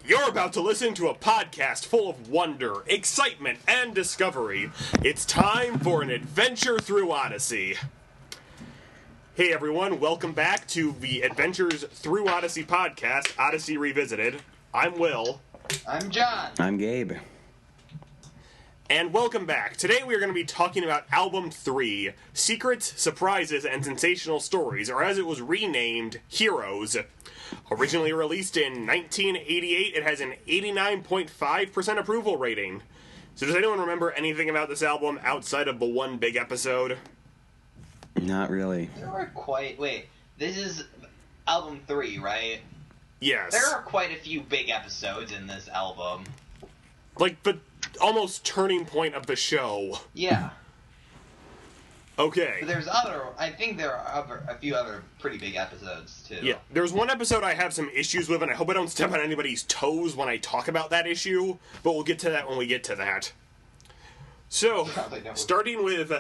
You're about to listen to a podcast full of wonder, excitement, and discovery. It's time for an adventure through Odyssey. Hey everyone, welcome back to the Adventures Through Odyssey podcast, Odyssey Revisited. I'm Will. I'm John. I'm Gabe. And welcome back. Today we are going to be talking about Album 3, Secrets, Surprises, and Sensational Stories, or as it was renamed, Heroes. Originally released in 1988, it has an 89.5% approval rating. So does anyone remember anything about this album outside of the one big episode? Not really. There are this is album 3, right? Yes. There are quite a few big episodes in this album. Like the almost turning point of the show. Yeah. Okay. But I think there are a few other pretty big episodes, too. Yeah, there's one episode I have some issues with, and I hope I don't step on anybody's toes when I talk about that issue, but we'll get to that when we get to that. So, starting with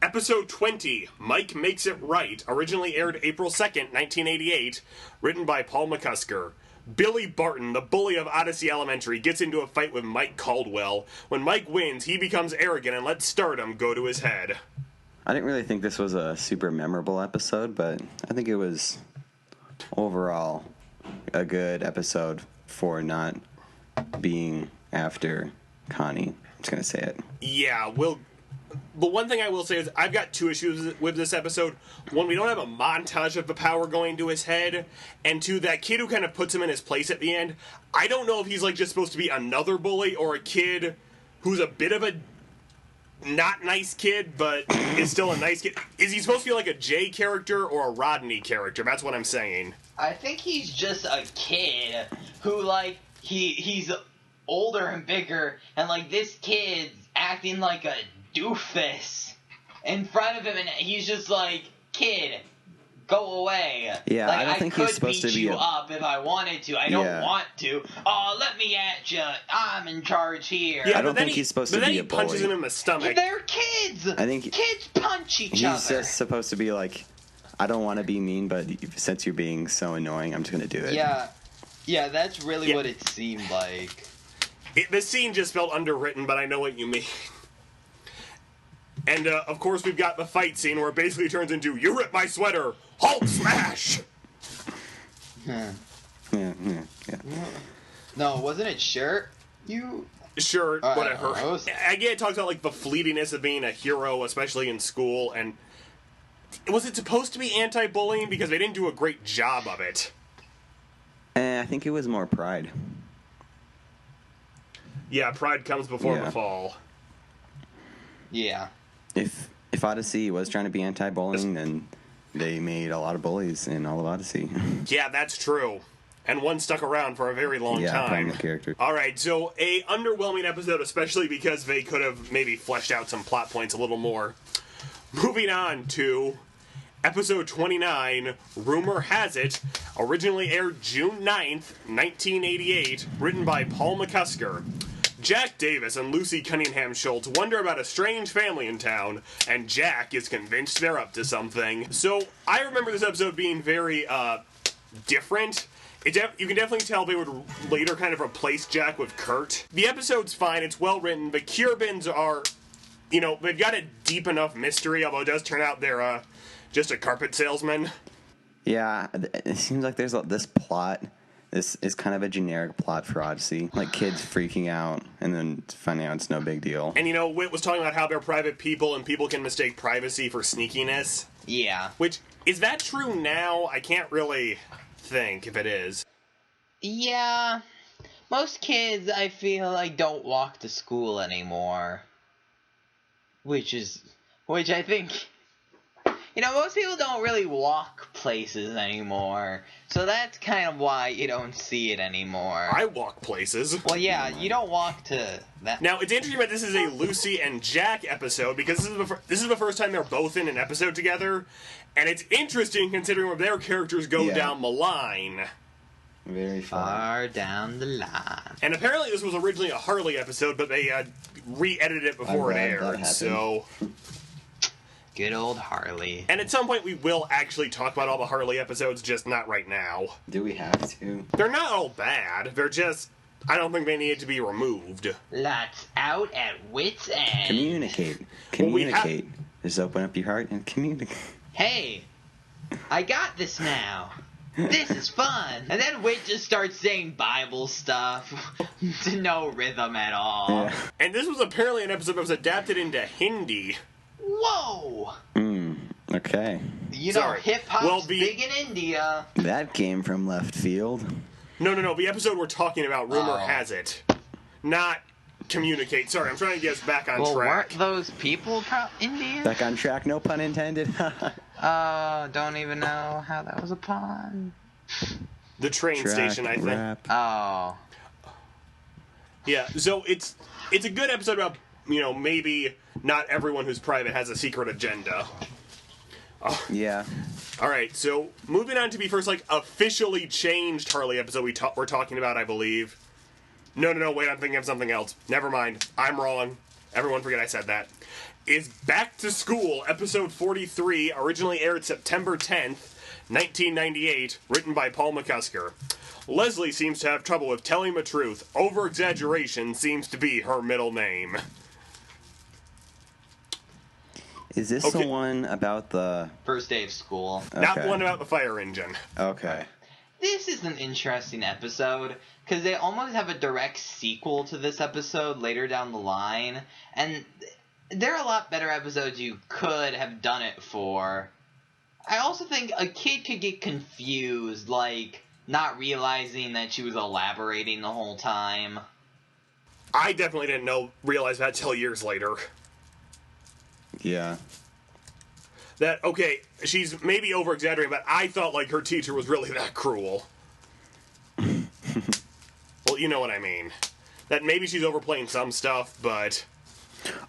episode 20, Mike Makes It Right, originally aired April 2nd, 1988, written by Paul McCusker. Billy Barton, the bully of Odyssey Elementary, gets into a fight with Mike Caldwell. When Mike wins, he becomes arrogant and lets stardom go to his head. I didn't really think this was a super memorable episode, but I think it was overall a good episode for not being after Connie. I'm just going to say it. Yeah, the one thing I will say is I've got two issues with this episode. One, we don't have a montage of the power going to his head. And two, that kid who kind of puts him in his place at the end, I don't know if he's like just supposed to be another bully or a kid who's a bit of a not nice kid, but is still a nice kid. Is he supposed to be like a Jay character or a Rodney character? That's what I'm saying. I think he's just a kid who, like, he's older and bigger, and, like, this kid's acting like a doofus in front of him, and he's just like, kid, go away. Yeah, like, I don't think he's supposed to be I could beat you up if I wanted to. I don't want to. Oh, let me at you. I'm in charge here. Yeah, I don't think he's supposed to be a bully. But then he punches him in the stomach. They're kids. I think kids punch each other. He's just supposed to be like, I don't want to be mean, but since you're being so annoying, I'm just going to do it. Yeah, that's really what it seemed like. The scene just felt underwritten, but I know what you mean. And, of course, we've got the fight scene where it basically turns into, you rip my sweater, Hulk smash! Yeah. No, wasn't it shirt? Sure, whatever. Know. Again, it talks about, like, the fleetiness of being a hero, especially in school, and was it supposed to be anti-bullying? Because they didn't do a great job of it. I think it was more pride. Yeah, pride comes before the fall. Yeah. If Odyssey was trying to be anti-bullying, then they made a lot of bullies in all of Odyssey. Yeah, that's true. And one stuck around for a very long time. Prominent character. Alright, so a underwhelming episode, especially because they could have maybe fleshed out some plot points a little more. Moving on to episode 29, Rumor Has It, originally aired June 9th, 1988, written by Paul McCusker. Jack Davis and Lucy Cunningham Schultz wonder about a strange family in town, and Jack is convinced they're up to something. So, I remember this episode being very, different. You can definitely tell they would later kind of replace Jack with Kurt. The episode's fine, it's well written. The Curbans are, they've got a deep enough mystery, although it does turn out they're, just a carpet salesman. Yeah, it seems like there's this plot. This is kind of a generic plot for Odyssey. Like kids freaking out and then finding out it's no big deal. And Whit was talking about how they're private people and people can mistake privacy for sneakiness. Yeah. Which, is that true now? I can't really think if it is. Yeah. Most kids, I feel like, don't walk to school anymore. Which I think... most people don't really walk places anymore, so that's kind of why you don't see it anymore. I walk places. Well, yeah, you don't walk to that. Now, it's interesting that this is a Lucy and Jack episode, because this is the first time they're both in an episode together, and it's interesting considering where their characters go down the line. Very far down the line. And apparently this was originally a Harley episode, but they re-edited it before it aired, so... Good old Harley. And at some point we will actually talk about all the Harley episodes, just not right now. Do we have to? They're not all bad. They're just I don't think they needed to be removed. Lots out at wit's end. Communicate. Well, we Communicate. Just open up your heart and communicate. Hey, I got this now. This is fun. And then Wit just starts saying Bible stuff to no rhythm at all. Yeah. And this was apparently an episode that was adapted into Hindi. Whoa! Okay. You know, Sorry. hip-hop's Well, big in India. That came from left field. No. The episode we're talking about, Rumor Oh. Has It. Not Communicate. Sorry, I'm trying to get us back on Well, track. weren't those people Indian? Back on track, no pun intended. Don't even know how that was a pun. The train Track, station, I think. rap. Oh. Yeah, so it's a good episode about, maybe not everyone who's private has a secret agenda. Yeah. All right, so moving on to the first, officially changed Harley episode we're talking about, I believe. No, wait, I'm thinking of something else. Never mind. I'm wrong. Everyone forget I said that. Is Back to School, episode 43, originally aired September 10th, 1998, written by Paul McCusker. Leslie seems to have trouble with telling the truth. Over-exaggeration seems to be her middle name. Is this Okay. the one about the... First day of school. Not the Okay. one about the fire engine. Okay. This is an interesting episode, because they almost have a direct sequel to this episode later down the line, and there are a lot better episodes you could have done it for. I also think a kid could get confused, not realizing that she was elaborating the whole time. I definitely didn't realize that till years later. Yeah. That, okay, she's maybe over-exaggerating, but I thought, her teacher was really that cruel. Well, you know what I mean. That maybe she's overplaying some stuff, but...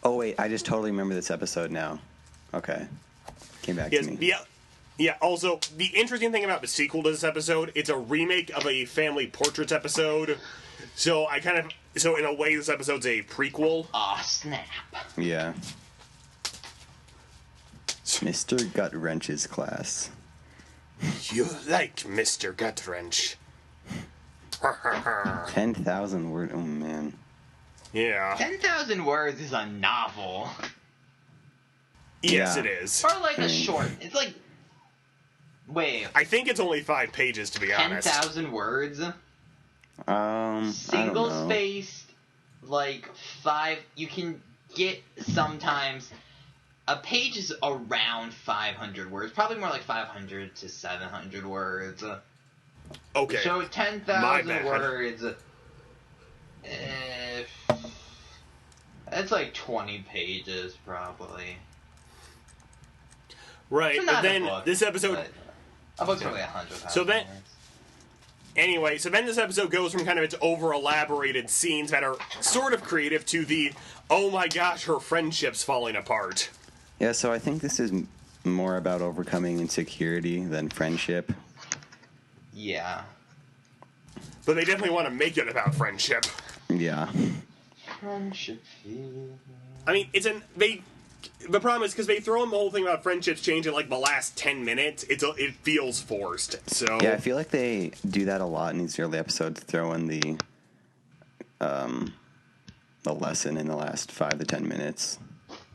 Oh, wait, I just totally remember this episode now. Okay. Came back Yes, to me. yeah, also, the interesting thing about the sequel to this episode, it's a remake of a Family Portraits episode. So in a way, this episode's a prequel. Aw, snap. Yeah. Mr. Gut Wrench's class. You like Mr. Gutwrench. 10,000 word. Oh, man. Yeah. 10,000 words is a novel. Yes, Yeah. it is. Or a short. It's wait, I think it's only 5 pages, to be honest. 10,000 words? I don't Single know. spaced, 5. You can get sometimes. A page is around 500 words. Probably more like 500 to 700 words. Okay. So My 10,000 bad. words. That's 20 pages, probably. Right, So but not a then book, this episode... but a book's probably 100,000 So then- words. Anyway, so then this episode goes from kind of its over-elaborated scenes that are sort of creative to the, oh my gosh, her friendship's falling apart. Yeah, so I think this is more about overcoming insecurity than friendship. Yeah. But they definitely want to make it about friendship. Yeah. Friendship feeling. I mean, the problem is because they throw in the whole thing about friendships changing the last 10 minutes. It feels forced. So Yeah, I feel like they do that a lot in these early episodes, throw in the lesson in the last 5 to 10 minutes.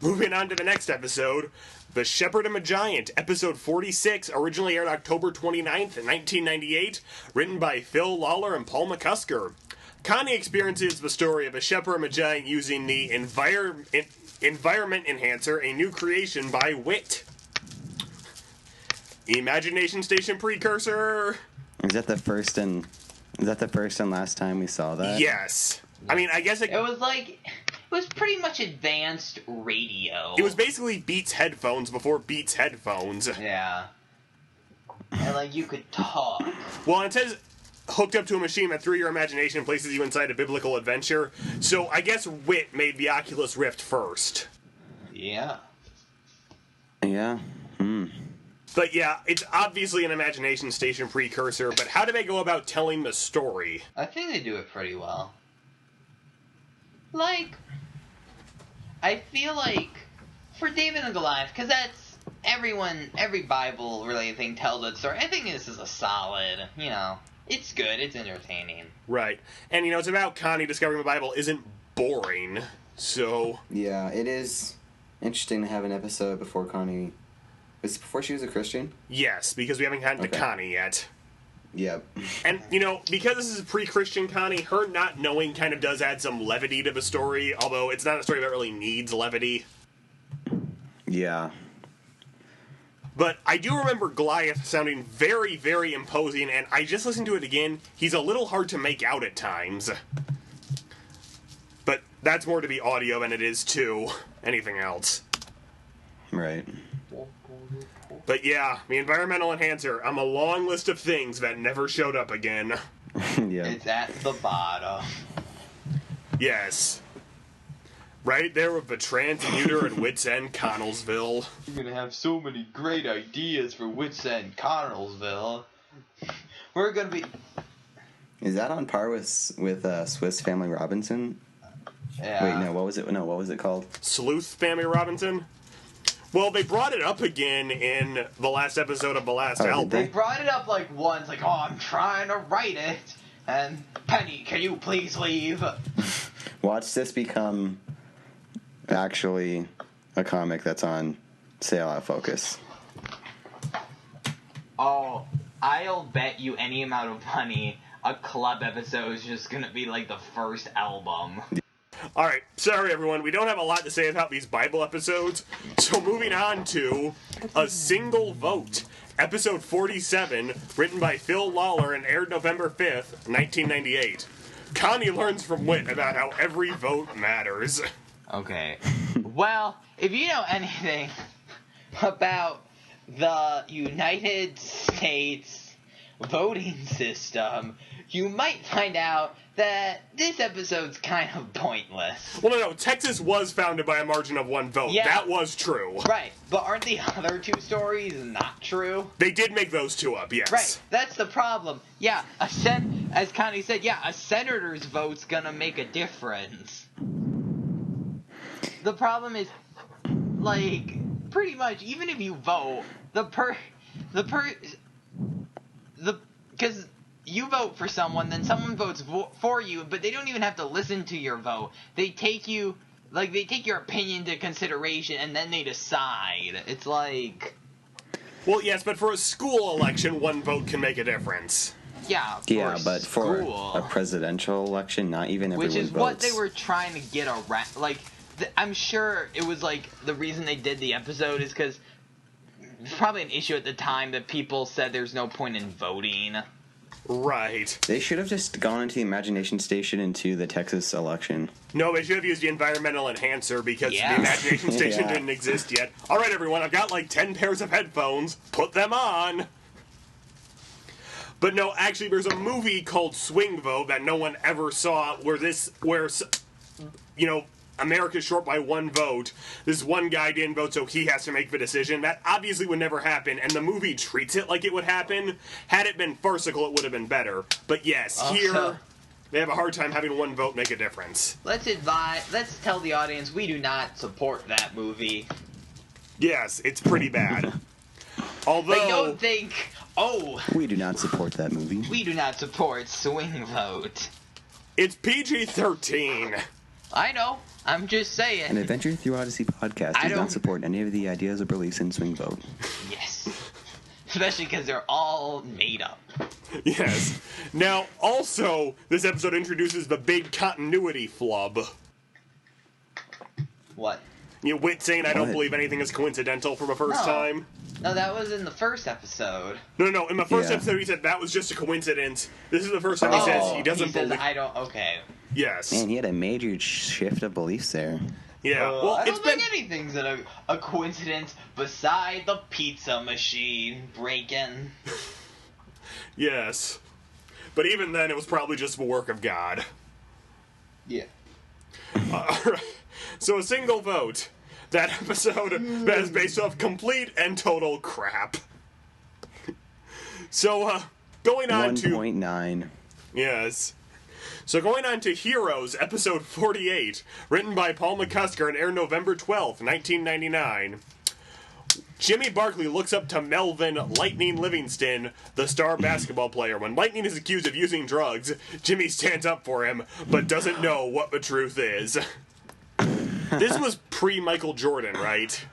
moving on to the next episode, The Shepherd and the Giant, episode 46, originally aired October 29th, 1998, written by Phil Lawler and Paul McCusker. Connie experiences the story of a shepherd and a giant using the Environment Enhancer, a new creation by Wit. Imagination Station precursor. Is that the first and last time we saw that? Yes. I mean, I guess It was pretty much advanced radio. it was basically Beats headphones before Beats headphones. Yeah. And you could talk. Well, it says hooked up to a machine that through your imagination places you inside a biblical adventure. So I guess Wit made the Oculus Rift first. Yeah. Yeah. But yeah, it's obviously an Imagination Station precursor, but how do they go about telling the story? I think they do it pretty well. I feel for David and Goliath, because that's every Bible related thing tells that story. I think this is a solid, It's good. It's entertaining. Right. And, it's about Connie discovering the Bible isn't boring, so... Yeah, it is interesting to have an episode before Connie... Was it before she was a Christian? Yes, because we haven't gotten to Okay. Connie yet. Yep. And, because this is a pre-Christian Connie, her not knowing kind of does add some levity to the story, although it's not a story that really needs levity. Yeah. But I do remember Goliath sounding very, very imposing, and I just listened to it again. He's a little hard to make out at times. But that's more to be audio than it is to anything else. Right. But yeah, the environmental enhancer, I'm a long list of things that never showed up again. Yeah. It's at the bottom. Yes. Right there with the transmuter and Wits End Connellsville. You're gonna have so many great ideas for Wits End Connellsville. We're gonna be... Is that on par with Swiss Family Robinson? Yeah. Wait, no. What was it? No, what was it called? Sleuth Family Robinson? Well, they brought it up again in the last episode of the last Oh, did album. They brought it up like once, like, oh, I'm trying to write it. And, Penny, can you please leave? Watch this become actually a comic that's on sale at Focus. Oh, I'll bet you any amount of money a club episode is just gonna be like the first album. Alright, sorry everyone, we don't have a lot to say about these Bible episodes, so moving on to A Single Vote, episode 47, written by Phil Lawler and aired November 5th, 1998. Connie learns from Whit about how every vote matters. Okay. Well, if you know anything about the United States voting system, you might find out that this episode's kind of pointless. Well, no, Texas was founded by a margin of one vote. Yeah. That was true. Right, but aren't the other two stories not true? They did make those two up, yes. Right, that's the problem. Yeah, as Connie said, yeah, a senator's vote's gonna make a difference. The problem is, like, pretty much, even if you vote, because you vote for someone, then someone votes for you, but they don't even have to listen to your vote. They take your opinion into consideration, and then they decide. It's like... Well, yes, but for a school election, one vote can make a difference. Yeah, But for school, a presidential election, not even everyone which is votes. what they were trying to get around. Like, I'm sure it was like the reason they did the episode is because it's probably an issue at the time that people said there's no point in voting. Right. They should have just gone into the Imagination Station into the Texas election. No, they should have used the environmental enhancer because Yeah. the imagination station Yeah. didn't exist yet. Alright, everyone, I've got like 10 pairs of headphones. Put them on! But no, actually, there's a movie called Swing Vote that no one ever saw where America's short by one vote. This one guy didn't vote, so he has to make the decision. That obviously would never happen, and the movie treats it like it would happen. Had it been farcical, it would have been better. But yes, here, they have a hard time having one vote make a difference. Let's tell the audience we do not support that movie. Yes, it's pretty bad. Although... They don't think, We do not support that movie. we do not support Swing Vote. It's PG-13. I know. I'm just An saying. Adventure Through Odyssey podcast I does don't- not support any of the ideas or beliefs in Swing Vote. Yes. Especially because they're all made up. Yes. Now, also, this episode introduces the big continuity flub. What? Whit saying, I don't What? believe anything is coincidental for the first No. time. No, that was in the first episode. No. In the first Yeah. episode, he said that was just a coincidence. This is the first time he says he doesn't says, believe... I don't. Okay. Yes. Man, he had a major shift of beliefs there. Yeah. Well, I it's don't been... think anything's a coincidence beside the pizza machine breaking. Yes. But even then, it was probably just the work of God. Yeah. Alright. So a single vote. That episode that is based off complete and total crap. So, going on to... 1.9. Yes. So going on to Heroes, episode 48, written by Paul McCusker and aired November 12th, 1999. Jimmy Barkley looks up to Melvin Lightning Livingston, the star basketball player. When Lightning is accused of using drugs, Jimmy stands up for him, but doesn't know what the truth is. This was pre-Michael Jordan, right?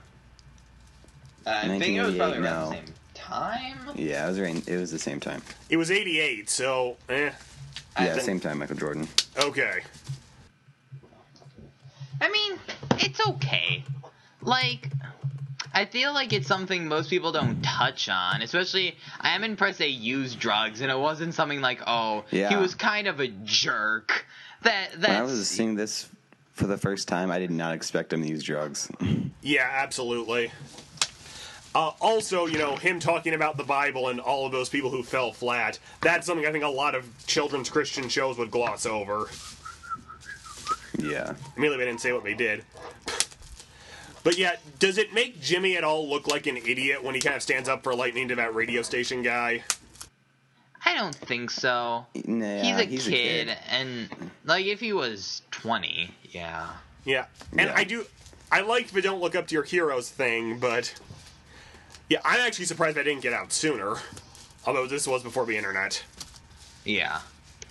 I think it was probably around no. the same time. Yeah, it was the same time. It was 88, so, Yeah, same time, Michael Jordan. Okay. I mean, it's okay. Like, I feel like it's something most people don't touch on. Especially, I am impressed they used drugs, and it wasn't something like, oh, Yeah. he was kind of a jerk. That's... When I was seeing this for the first time, I did not expect him to use drugs. Yeah, absolutely. Also, him talking about the Bible and all of those people who fell flat, that's something I think a lot of children's Christian shows would gloss over. Yeah. Immediately they didn't say what they did. But yeah, does it make Jimmy at all look like an idiot when he kind of stands up for Lightning to that radio station guy? I don't think so. Nah, he's a kid, and, like, if he was 20, yeah. Yeah. And Yeah. I like the don't look up to your heroes thing, but yeah, I'm actually surprised that didn't get out sooner. Although this was before the internet. Yeah.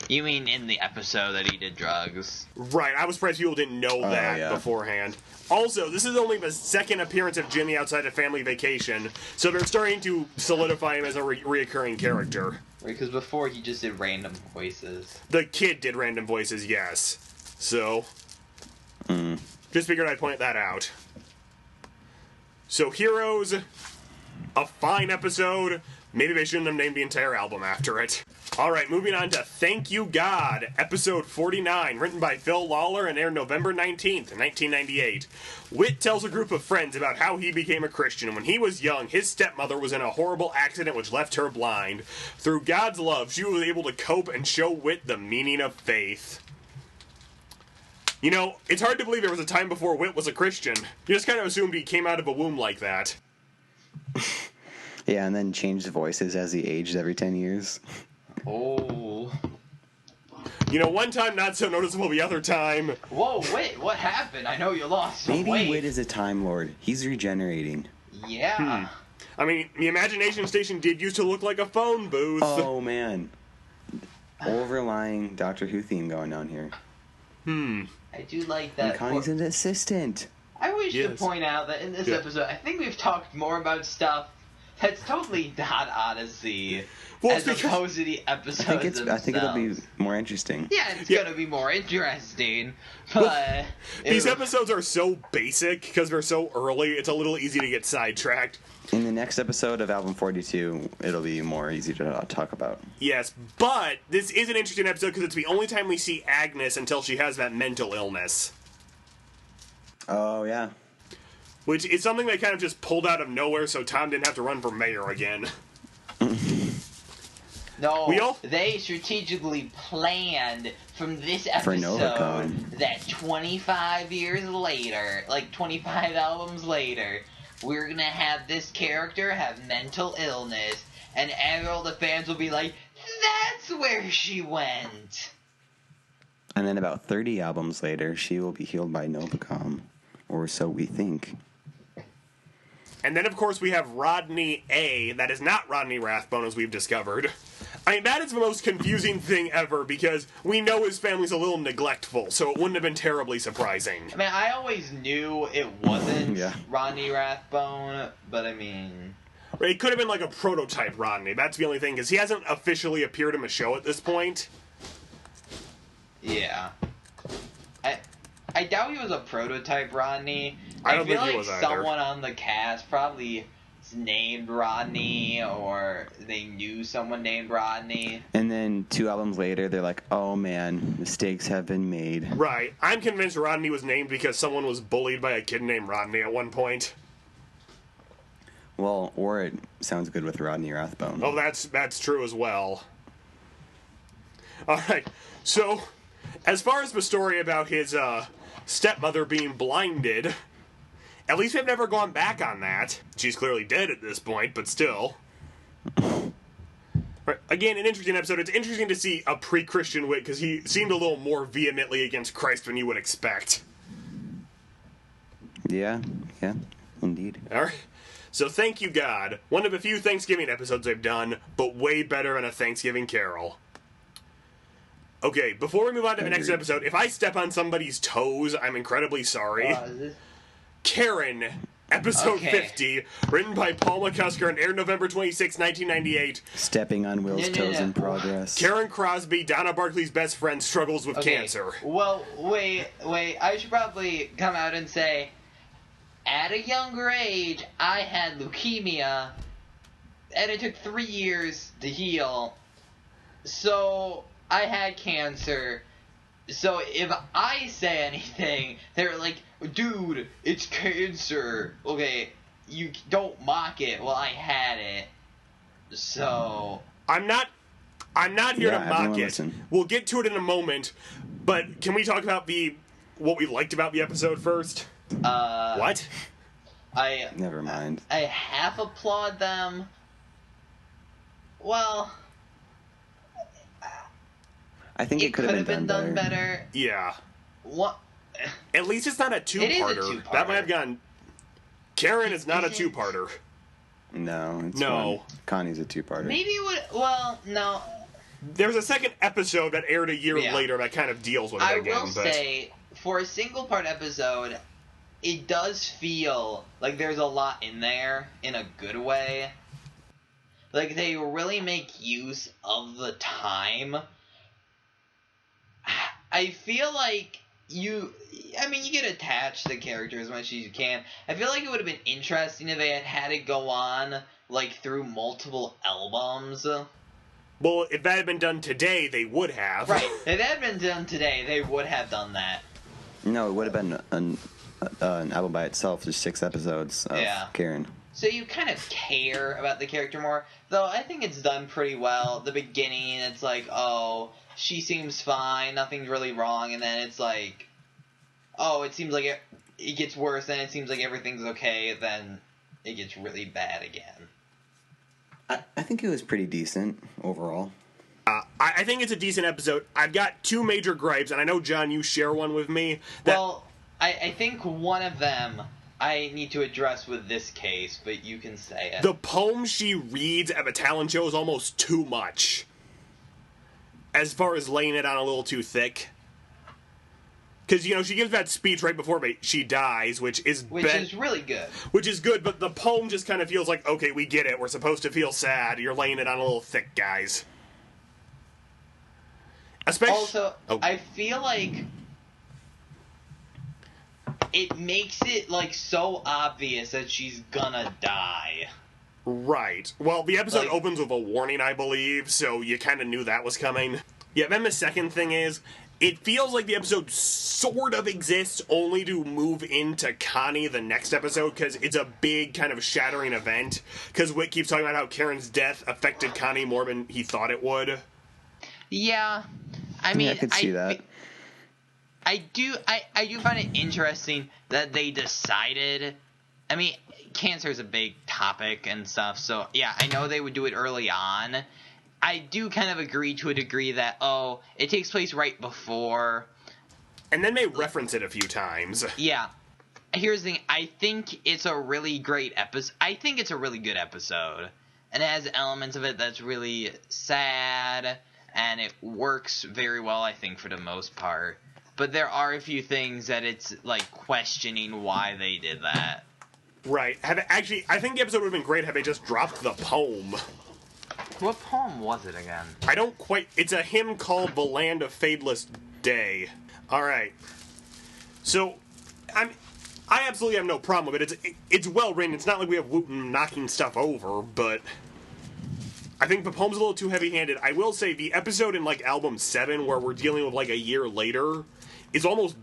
You mean in the episode that he did drugs? Right, I was surprised people didn't know that yeah. beforehand. Also, this is only the second appearance of Jimmy outside of Family Vacation, so they're starting to solidify him as a reoccurring character. Right, because before he just did random voices. The kid did random voices, yes. So, just figured I'd point that out. So, Heroes, a fine episode. Maybe they shouldn't have named the entire album after it. Alright, moving on to Thank You God, episode 49, written by Phil Lawler and aired November 19th, 1998. Whit tells a group of friends about how he became a Christian. When he was young, his stepmother was in a horrible accident which left her blind. Through God's love, she was able to cope and show Whit the meaning of faith. It's hard to believe there was a time before Whit was a Christian. You just kind of assumed he came out of a womb like that. Yeah, and then changed voices as he aged every 10 years. Oh. One time not so noticeable, the other time. Whoa, wait, what happened? I know you lost some Maybe weight. Whit is a Time Lord. He's regenerating. Yeah. I mean, the Imagination Station did used to look like a phone booth. Oh, man. Overlying Doctor Who theme going on here. I do like that. And Connie's an assistant. I wish to Yes. point out that in this episode, I think we've talked more about stuff that's totally not Odyssey, Well, as because- opposed to the episodes I think it'll be themselves. more interesting. Yeah, it's Yeah. gonna be more interesting, but... These episodes are so basic because they're so early, it's a little easy to get sidetracked. In the next episode of Album 42, it'll be more easy to talk about. Yes, but this is an interesting episode because it's the only time we see Agnes until she has that mental illness. Oh, yeah. Which is something they kind of just pulled out of nowhere so Tom didn't have to run for mayor again. No, they strategically planned from this episode Novacon. that 25 years later, like 25 albums later, we're gonna have this character have mental illness, and all the fans will be like, that's where she went! And then about 30 albums later, she will be healed by Novacom. Or so we think. And then, of course, we have Rodney A. That is not Rodney Rathbone, as we've discovered. I mean, that is the most confusing thing ever, because we know his family's a little neglectful, so it wouldn't have been terribly surprising. I mean, I always knew it wasn't Yeah. Rodney Rathbone, but I mean... It could have been like a prototype Rodney, that's the only thing, because he hasn't officially appeared in the show at this point. Yeah. I doubt he was a prototype Rodney. I don't feel think he like was either. someone on the cast probably named Rodney, or they knew someone named Rodney. And then 2 albums later, they're like, oh man, mistakes have been made. Right. I'm convinced Rodney was named because someone was bullied by a kid named Rodney at one point. Well, or it sounds good with Rodney Rathbone. Oh, that's true as well. Alright, so, as far as the story about his, stepmother being blinded, at least they've never gone back on that. She's clearly dead at this point, but still. Right. Again, an interesting episode. It's interesting to see a pre-Christian Whit, because he seemed a little more vehemently against Christ than you would expect. Yeah, indeed. Alright. So thank you, God. One of the few Thanksgiving episodes I've done, but way better than a Thanksgiving Carol. Okay, before we move on to the next episode, if I step on somebody's toes, I'm incredibly sorry. Karen, episode 50, written by Paul McCusker and aired November 26, 1998. Stepping on Will's toes in progress. Karen Crosby, Donna Barkley's best friend, struggles with cancer. Well, wait. I should probably come out and say, at a younger age, I had leukemia, and it took 3 years to heal. So I had cancer. So if I say anything, they're like, dude, it's cancer. Okay, you don't mock it. Well, I had it. So I'm not here to mock it. Listen. We'll get to it in a moment, but can we talk about what we liked about the episode first? What? Never mind. I half applaud them. Well, I think it could have been done better. Yeah. What? At least it's not a two-parter. It is a two-parter. That might have gone... Karen is not a two-parter. No, it's No. one. Connie's a two-parter. Maybe it would... Well, no. There's a second episode that aired a year later that kind of deals with it again. I will say, for a single-part episode, it does feel like there's a lot in there in a good way. Like, they really make use of the time. I feel like you get attached to the character as much as you can. I feel like it would have been interesting if they had it go on, like, through multiple albums. Well, if that had been done today, they would have. Right. If that had been done today, they would have done that. No, it would have been an album by itself, just 6 episodes of Karen. So you kind of care about the character more. Though I think it's done pretty well. The beginning, it's like, oh, she seems fine, nothing's really wrong. And then it's like, oh, it seems like it gets worse. Then it seems like everything's okay. Then it gets really bad again. I think it was pretty decent overall. I think it's a decent episode. I've got 2 major gripes, and I know, John, you share one with me. Well, I think one of them I need to address with this case, but you can say it. The poem she reads at the talent show is almost too much. As far as laying it on a little too thick. Because, she gives that speech right before she dies, which is really good. Which is good, but the poem just kind of feels like, okay, we get it. We're supposed to feel sad. You're laying it on a little thick, guys. Also, I feel like it makes it, like, so obvious that she's gonna die. Right. Well, the episode opens with a warning, I believe, so you kind of knew that was coming. Yeah, then the second thing is, it feels like the episode sort of exists only to move into Connie the next episode, because it's a big kind of shattering event. Because Whit keeps talking about how Karen's death affected Connie more than he thought it would. Yeah. I mean, I could see that. I do find it interesting that they decided... I mean, cancer is a big topic and stuff, so yeah, I know they would do it early on. I do kind of agree to a degree that, it takes place right before. And then they reference it a few times. Yeah. Here's the thing, I think it's a really great episode. I think it's a really good episode. And it has elements of it that's really sad, and it works very well, I think, for the most part. But there are a few things that it's, like, questioning why they did that. Right. I think the episode would have been great had they just dropped the poem. What poem was it again? I don't quite... It's a hymn called The Land of Fadeless Day. Alright. So, I absolutely have no problem with it. It's well written. It's not like we have Wooten knocking stuff over, but... I think the poem's a little too heavy-handed. I will say, the episode in, like, Album 7, where we're dealing with, like, a year later, is almost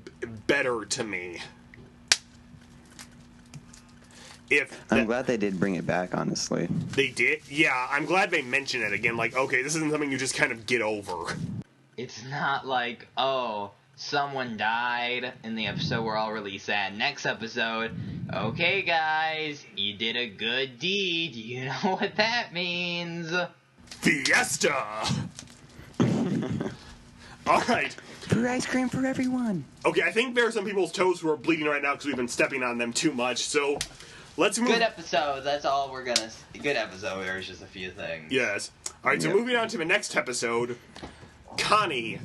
better to me. I'm glad they did bring it back, honestly. They did? Yeah, I'm glad they mentioned it again. Like, okay, this isn't something you just kind of get over. It's not like, someone died in the episode, we're all really sad. Next episode, okay, guys, you did a good deed. You know what that means. Fiesta! Alright. Free ice cream for everyone. Okay, I think there are some people's toes who are bleeding right now because we've been stepping on them too much, so let's move. Good episode. That's all we're gonna. Good episode. There's just a few things. Yes. All right. So Yep. moving on to the next episode, Connie.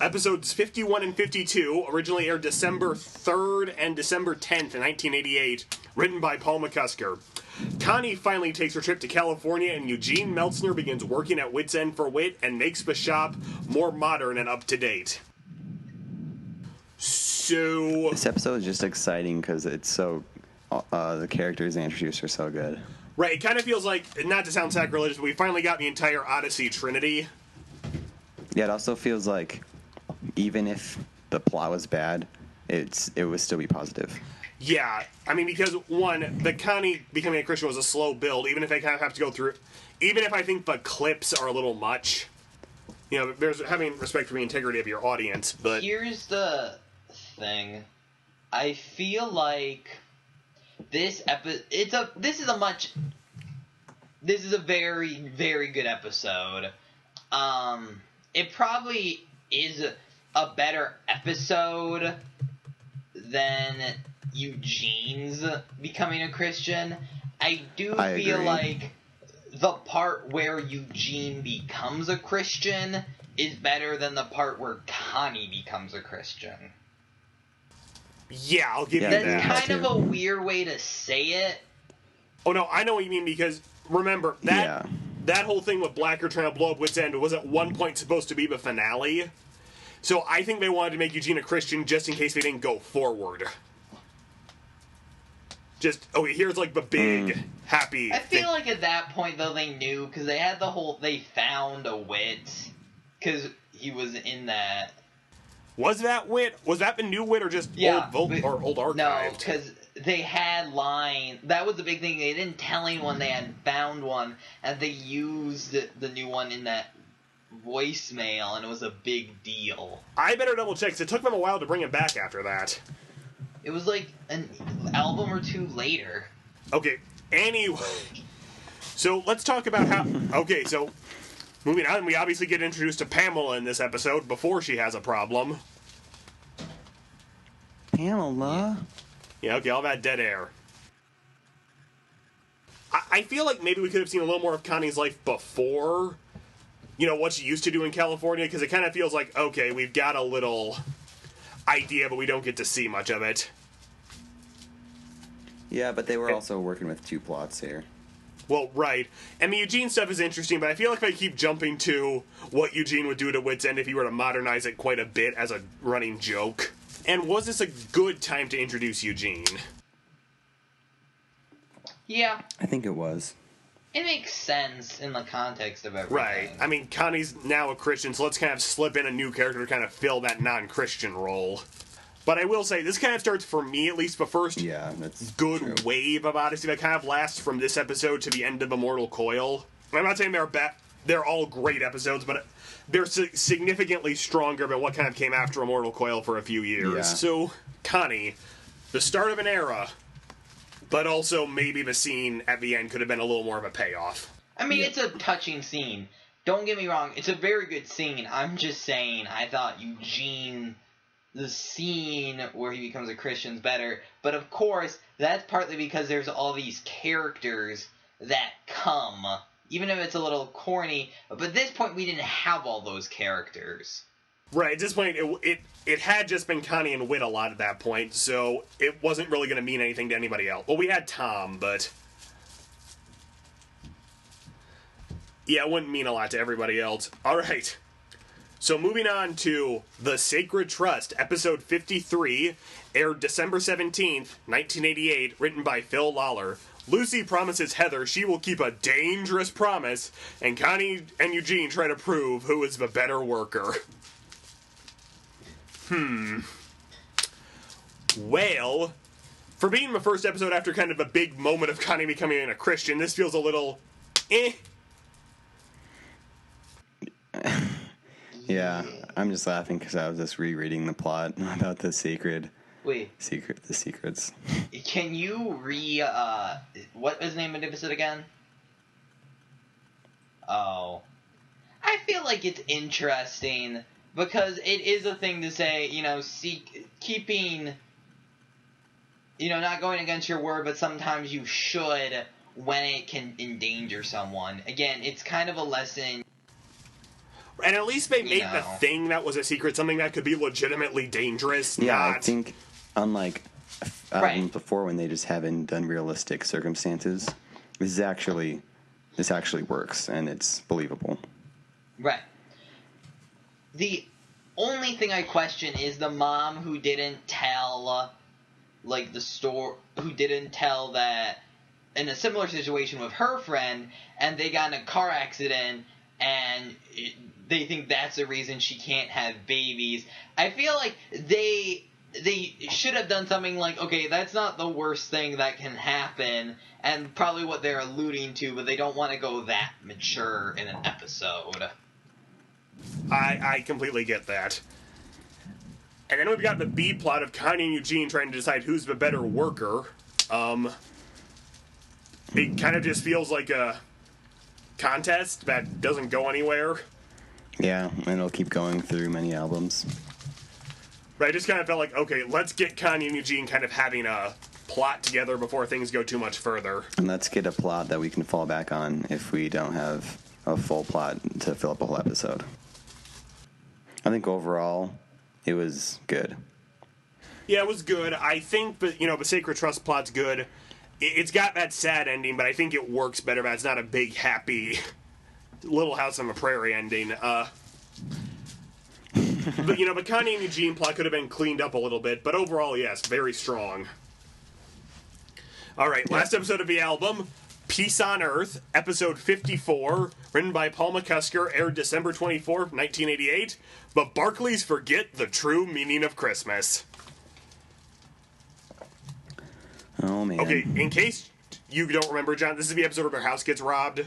Episodes 51 and 52 originally aired December 3rd and December 10th in 1988, written by Paul McCusker. Connie finally takes her trip to California, and Eugene Meltzner begins working at Wits End for Wit and makes the shop more modern and up to date. So This episode is just exciting because it's so the characters introduced are so good. right, it kind of feels like, not to sound sacrilegious, but we finally got the entire Odyssey trinity. Yeah, it also feels like even if the plot was bad, it would still be positive. Yeah, I mean, because one, the Connie becoming a Christian was a slow build, even if I kind of have to go through, even if I think the clips are a little much. You know, there's having respect for the integrity of your audience, but Here's the thing. I feel like this is a very, very good episode. It probably is a better episode than Eugene's becoming a Christian. I feel agree. like the part where Eugene becomes a Christian is better than the part where Connie becomes a Christian. yeah, I'll give Yeah, you That's that. kind of a weird way to say it. Oh no, I know what you mean, because remember that that whole thing with Blacker trying to blow up Wits End was at one point supposed to be the finale. So I think they wanted to make Eugene a Christian just in case they didn't go forward. Just, okay, here's like the big, happy I thing. feel like at that point, though, they knew, because they had they found a wit, because he was in that. Was that Wit? Was that the new Wit or just Yeah, old but- old archived? No, because they had line. That was the big thing. They didn't tell anyone they had found one, and they used the new one in that voicemail, and it was a big deal. I better double check, 'cause it took them a while to bring him back after that. It was like an album or two later. Okay, anyway. So let's talk about how... Okay, so moving on, we obviously get introduced to Pamela in this episode before she has a problem. Pamela? Yeah, okay, all that dead air. I feel like maybe we could have seen a little more of Connie's life before, you know, what she used to do in California, because it kind of feels like, okay, we've got a little idea, but we don't get to see much of it. Yeah, but they were also working with two plots here. Well, right. And the Eugene stuff is interesting, but I feel like if I keep jumping to what Eugene would do to Wits End if he were to modernize it quite a bit as a running joke. And was this a good time to introduce Eugene? Yeah, I think it was. it makes sense in the context of everything. Right. I mean, Connie's now a Christian, so let's kind of slip in a new character to kind of fill that non-Christian role. But I will say, this kind of starts, for me at least, the first Yeah, that's good true. wave of Odyssey that kind of lasts from this episode to the end of Immortal Coil. I'm not saying they're all great episodes, but they're significantly stronger than what kind of came after Immortal Coil for a few years. Yeah. So, Connie, the start of an era, but also maybe the scene at the end could have been a little more of a payoff. I mean, Yeah. it's a touching scene. Don't get me wrong, it's a very good scene. I'm just saying, I thought Eugene, the scene where he becomes a Christian's better. But of course, that's partly because there's all these characters that come, even if it's a little corny. But at this point, we didn't have all those characters. Right, at this point, it had just been Connie and Wit a lot at that point, so it wasn't really going to mean anything to anybody else. Well, we had Tom, but... yeah, it wouldn't mean a lot to everybody else. Alright, so moving on to The Sacred Trust, episode 53, aired December 17th, 1988, written by Phil Lawler. Lucy promises Heather she will keep a dangerous promise, and Connie and Eugene try to prove who is the better worker. Well, for being the first episode after kind of a big moment of Connie becoming a Christian, this feels a little eh. Yeah, I'm just laughing because I was just rereading the plot about the Wait, the secrets. can you what was the name of the episode again? Oh. I feel like it's interesting keeping, not going against your word, but sometimes you should when it can endanger someone. Again, it's kind of a lesson. And at least they made the thing that was a secret something that could be legitimately dangerous. Yeah, not... I think unlike before when they just haven't done realistic circumstances, this actually works and it's believable. Right. The only thing I question is the mom who didn't tell, who didn't tell that in a similar situation with her friend, and they got in a car accident, and they think that's the reason she can't have babies. I feel like they should have done something like, okay, that's not the worst thing that can happen, and probably what they're alluding to, but they don't want to go that mature in an episode. I completely get that. And then we've got the B plot of Connie and Eugene trying to decide who's the better worker. It kind of just feels like a contest that doesn't go anywhere. Yeah, and it'll keep going through many albums. But I just kind of felt like, okay, let's get Connie and Eugene kind of having a plot together before things go too much further. And let's get a plot that we can fall back on if we don't have a full plot to fill up a whole episode. I think overall, it was good. Yeah, it was good. I think, the Sacred Trust plot's good. It's got that sad ending, but I think it works better. But it's not a big, happy Little House on the Prairie ending. But Connie and Eugene plot could have been cleaned up a little bit. But overall, yes, very strong. All right, last episode of the album, Peace on Earth, episode 54, written by Paul McCusker, aired December 24th, 1988. But Barclays forget the true meaning of Christmas. Oh, man. Okay, in case you don't remember, John, this is the episode where their house gets robbed.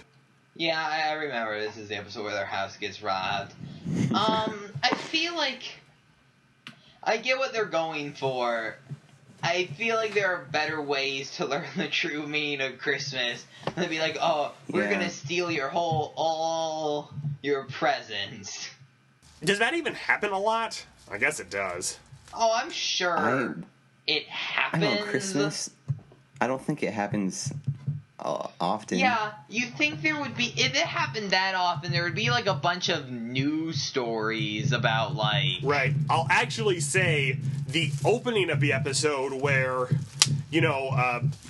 Yeah, I remember this is the episode where their house gets robbed. I feel like I get what they're going for. I feel like there are better ways to learn the true meaning of Christmas than be like, oh, we're gonna steal all your presents. Does that even happen a lot? I guess it does. Oh, I'm sure it happens. I know, Christmas, I don't think it happens often. Yeah, you think there would be, if it happened that often, there would be like a bunch of news stories about like... Right. I'll actually say the opening of the episode where,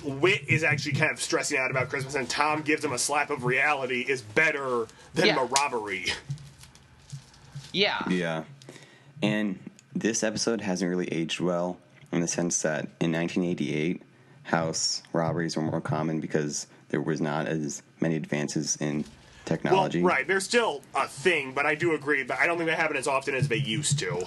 Whit is actually kind of stressing out about Christmas and Tom gives him a slap of reality is better than the robbery. Yeah. Yeah. And this episode hasn't really aged well in the sense that in 1988, house robberies were more common because there was not as many advances in technology. Well, right. They're still a thing, but I do agree. But I don't think they happen as often as they used to.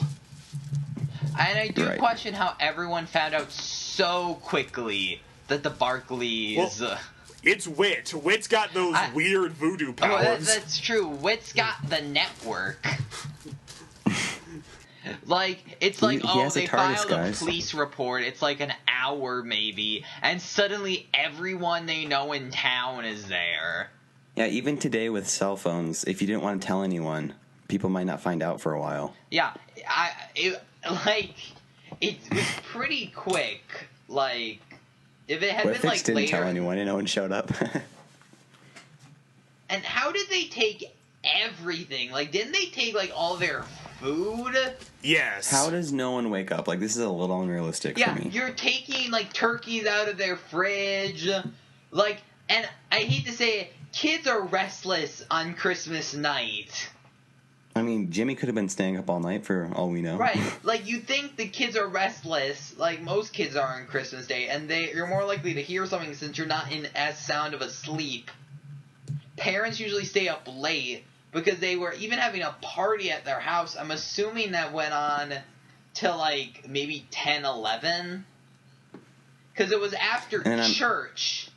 And I do question how everyone found out so quickly that the Barclays... Well, it's Whit. Whit's got those weird voodoo powers. Oh, that's true. Whit's got the network. It's like, they filed a police report. It's like an hour maybe, and suddenly everyone they know in town is there. Yeah, even today with cell phones, if you didn't want to tell anyone, people might not find out for a while. Yeah, it was pretty quick. Like, if it had been like didn't later, tell anyone and no one showed up. And how did they take everything? Like, didn't they take like all their food? Yes. How does no one wake up? Like, this is a little unrealistic for me. Yeah, you're taking like turkeys out of their fridge, like, and I hate to say it, kids are restless on Christmas night. I mean, Jimmy could have been staying up all night for all we know. Right. Like, you think the kids are restless, like most kids are on Christmas Day, and you're more likely to hear something since you're not in as sound of a sleep. Parents usually stay up late because they were even having a party at their house. I'm assuming that went on till like maybe 10, 11. Because it was after church.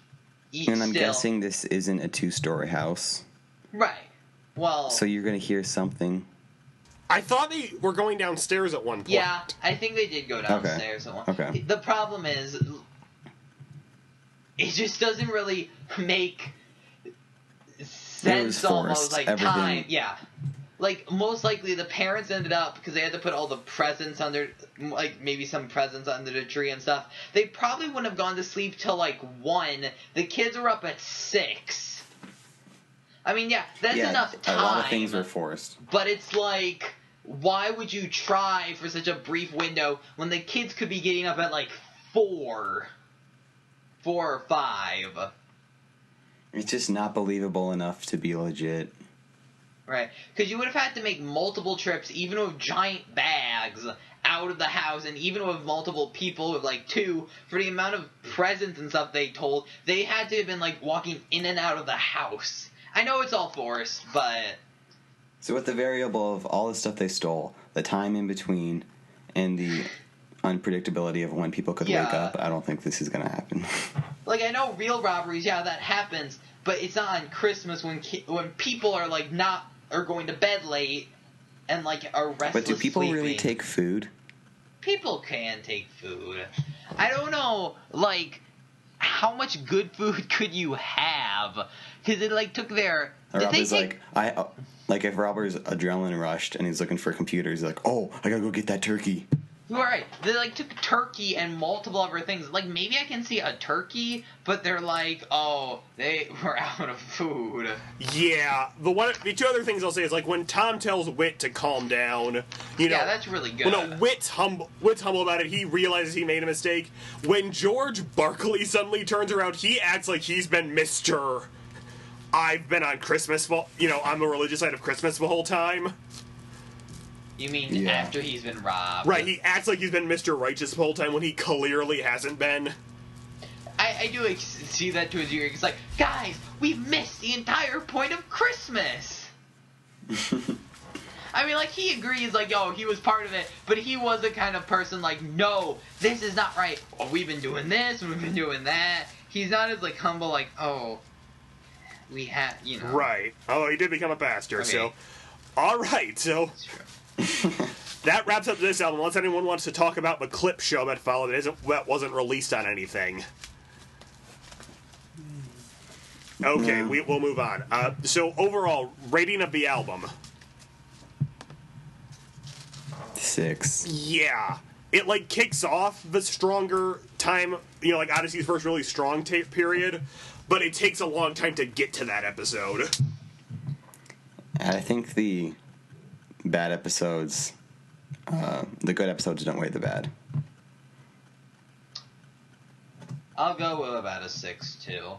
And I'm guessing this isn't a 2-story house. Right. Well, so you're going to hear something. I thought they were going downstairs at one point. Yeah, I think they did go downstairs at one point. Okay. The problem is, it just doesn't really make sense almost. Like, everything. time. Yeah. like, most likely the parents ended up, because they had to put all the presents under, like, maybe some presents under the tree and stuff, they probably wouldn't have gone to sleep till, like, 1. The kids were up at 6. I mean, yeah, that's enough time. A lot of things were forced. But it's like, why would you try for such a brief window when the kids could be getting up at, like, 4 or 5? It's just not believable enough to be legit. Right. Because you would have had to make multiple trips, even with giant bags, out of the house, and even with multiple people, with, like, 2, for the amount of presents and stuff they told, they had to have been, like, walking in and out of the house. I know it's all forced, but... So with the variable of all the stuff they stole, the time in between, and the unpredictability of when people could wake up, I don't think this is going to happen. Like, I know real robberies, that happens, but it's not on Christmas when people are, like, are going to bed late and, like, are restless. But do people sleeping. really take food? People can take food. I don't know, like, how much good food could you have? Because it, like, took their... Rob like, if Robert's adrenaline rushed and he's looking for computers, he's like, oh, I gotta go get that turkey. Right. They, like, took turkey and multiple other things. Like, maybe I can see a turkey, but they're like, oh, they were out of food. Yeah. The 2 other things I'll say is, like, when Tom tells Whit to calm down, you know... Yeah, that's really good. Well, no, Whit's humble about it. He realizes he made a mistake. When George Barkley suddenly turns around, he acts like he's been Mr. I've been on Christmas, on the religious side of Christmas the whole time. You mean after he's been robbed? Right, he acts like he's been Mr. Righteous the whole time when he clearly hasn't been. I do see that to his ear. It's like, guys, we've missed the entire point of Christmas. I mean, like, he agrees, like, oh, he was part of it, but he was the kind of person like, no, this is not right. Oh, we've been doing this, we've been doing that. He's not as, like, humble, like, oh, we had, Right. Although he did become a pastor, okay. So. All right, so... That wraps up this album, unless anyone wants to talk about the clip show that followed that wasn't released on anything. Okay, we'll move on. So overall, rating of the album. 6. Yeah. It, like, kicks off the stronger time, like Odyssey's first really strong period, but it takes a long time to get to that episode. I think the bad episodes, the good episodes don't weigh the bad. I'll go with about a 6 too.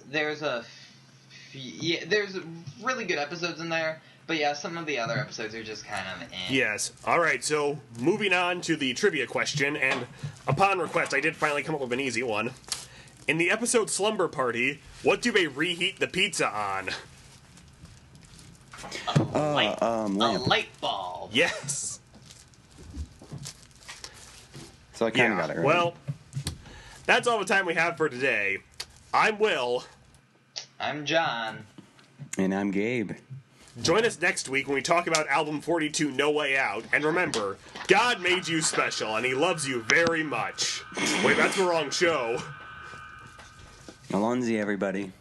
There's there's really good episodes in there, but yeah, some of the other episodes are just kind of Yes. Alright, so moving on to the trivia question, and upon request I did finally come up with an easy one. In the episode Slumber Party, what do they reheat the pizza on? A light bulb. Yes. So I kind of got it right. Well, that's all the time we have for today. I'm Will. I'm John. And I'm Gabe. Join us next week when we talk about album 42, No Way Out. And remember, God made you special, and he loves you very much. Wait, that's the wrong show. Alonzi, everybody.